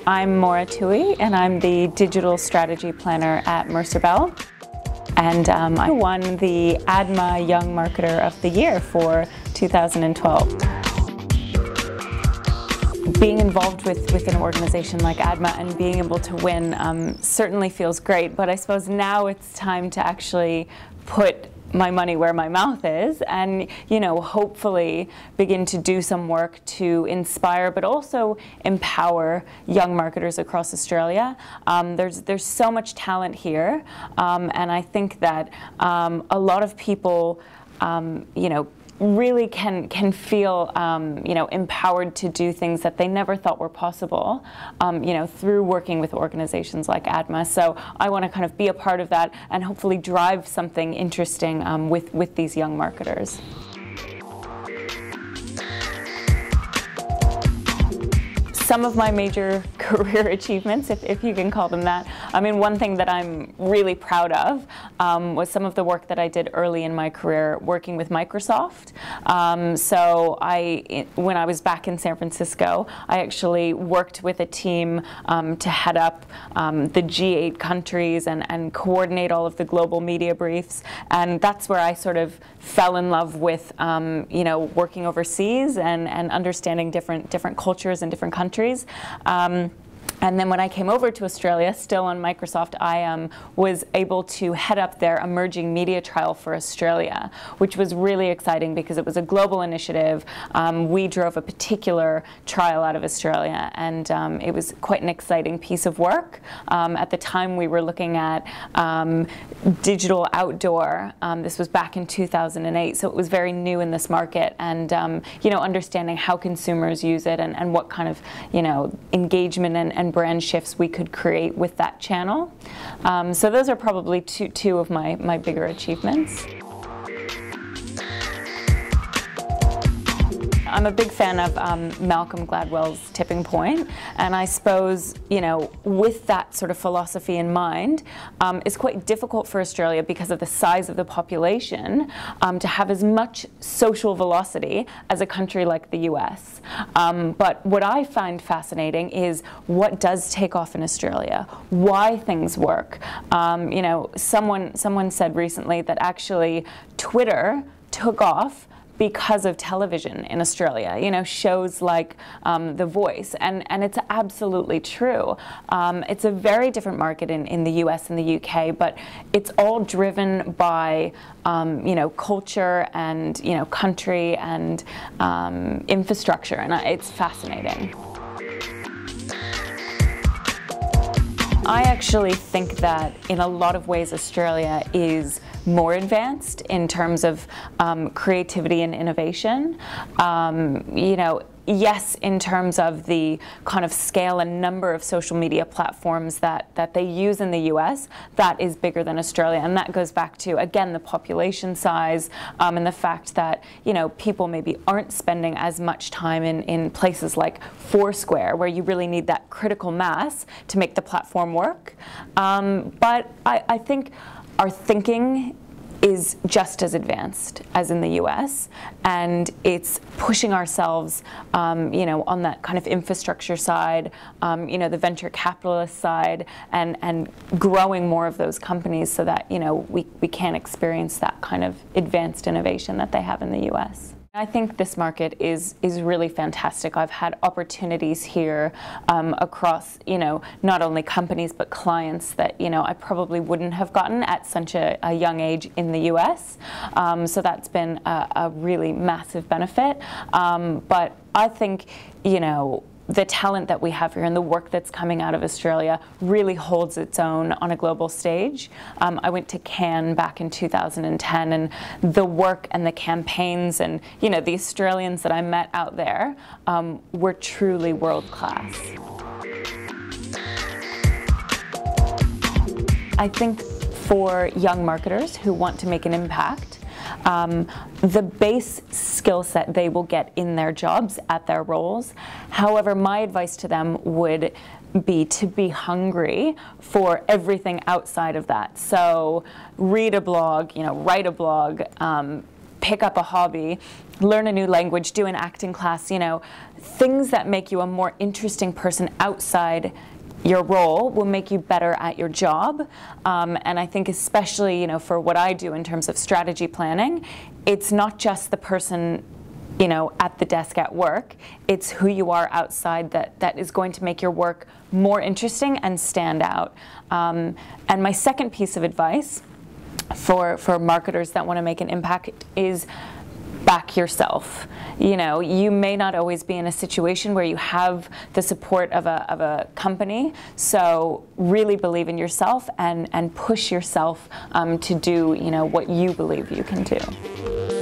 I'm Maura Tuohy, and I'm the Digital Strategy Planner at Mercer Bell. And I won the ADMA Young Marketer of the Year for 2012. Being involved with an organization like ADMA and being able to win certainly feels great, but I suppose now it's time to actually put my money where my mouth is and, hopefully begin to do some work to inspire but also empower young marketers across Australia. There's so much talent here, and I think that a lot of people really can feel empowered to do things that they never thought were possible, through working with organizations like ADMA. So I want to kind of be a part of that and hopefully drive something interesting with these young marketers. Some of my major career achievements, if you can call them that. I mean, one thing that I'm really proud of was some of the work that I did early in my career working with Microsoft. So when I was back in San Francisco, I actually worked with a team to head up the G8 countries and coordinate all of the global media briefs. And that's where I sort of fell in love with working overseas and understanding different cultures and different countries. And then when I came over to Australia, still on Microsoft, I was able to head up their emerging media trial for Australia, which was really exciting because it was a global initiative. We drove a particular trial out of Australia, and it was quite an exciting piece of work. At the time, we were looking at digital outdoor. This was back in 2008, so it was very new in this market, and understanding how consumers use it and what kind of engagement and brand shifts we could create with that channel. So those are probably two of my bigger achievements. I'm a big fan of Malcolm Gladwell's Tipping Point, and I suppose, with that sort of philosophy in mind, it's quite difficult for Australia because of the size of the population to have as much social velocity as a country like the US. But what I find fascinating is what does take off in Australia, why things work. Someone said recently that actually Twitter took off because of television in Australia, shows like The Voice, and it's absolutely true. It's a very different market in the US and the UK, but it's all driven by culture and country and infrastructure, and it's fascinating. I actually think that in a lot of ways Australia is more advanced in terms of creativity and innovation. Yes, in terms of the kind of scale and number of social media platforms that they use in the US, that is bigger than Australia. And that goes back to, again, the population size and the fact that, people maybe aren't spending as much time in places like Foursquare, where you really need that critical mass to make the platform work. But I think our thinking is just as advanced as in the US, and it's pushing ourselves, on that kind of infrastructure side, the venture capitalist side, and growing more of those companies so that, we can experience that kind of advanced innovation that they have in the US. I think this market is really fantastic. I've had opportunities here across, not only companies but clients that, I probably wouldn't have gotten at such a young age in the US. So that's been a really massive benefit. But I think, the talent that we have here and the work that's coming out of Australia really holds its own on a global stage. I went to Cannes back in 2010, and the work and the campaigns and the Australians that I met out there were truly world class. I think for young marketers who want to make an impact, the base skill set they will get in their jobs, at their roles. However, my advice to them would be to be hungry for everything outside of that. So read a blog, write a blog, pick up a hobby, learn a new language, do an acting class, you know, things that make you a more interesting person outside your role will make you better at your job. And I think especially, you know, for what I do in terms of strategy planning, it's not just the person, you know, at the desk at work, it's who you are outside that is going to make your work more interesting and stand out. And my second piece of advice for marketers that want to make an impact is back yourself. You know, you may not always be in a situation where you have the support of a company, so really believe in yourself and push yourself to do, you know, what you believe you can do.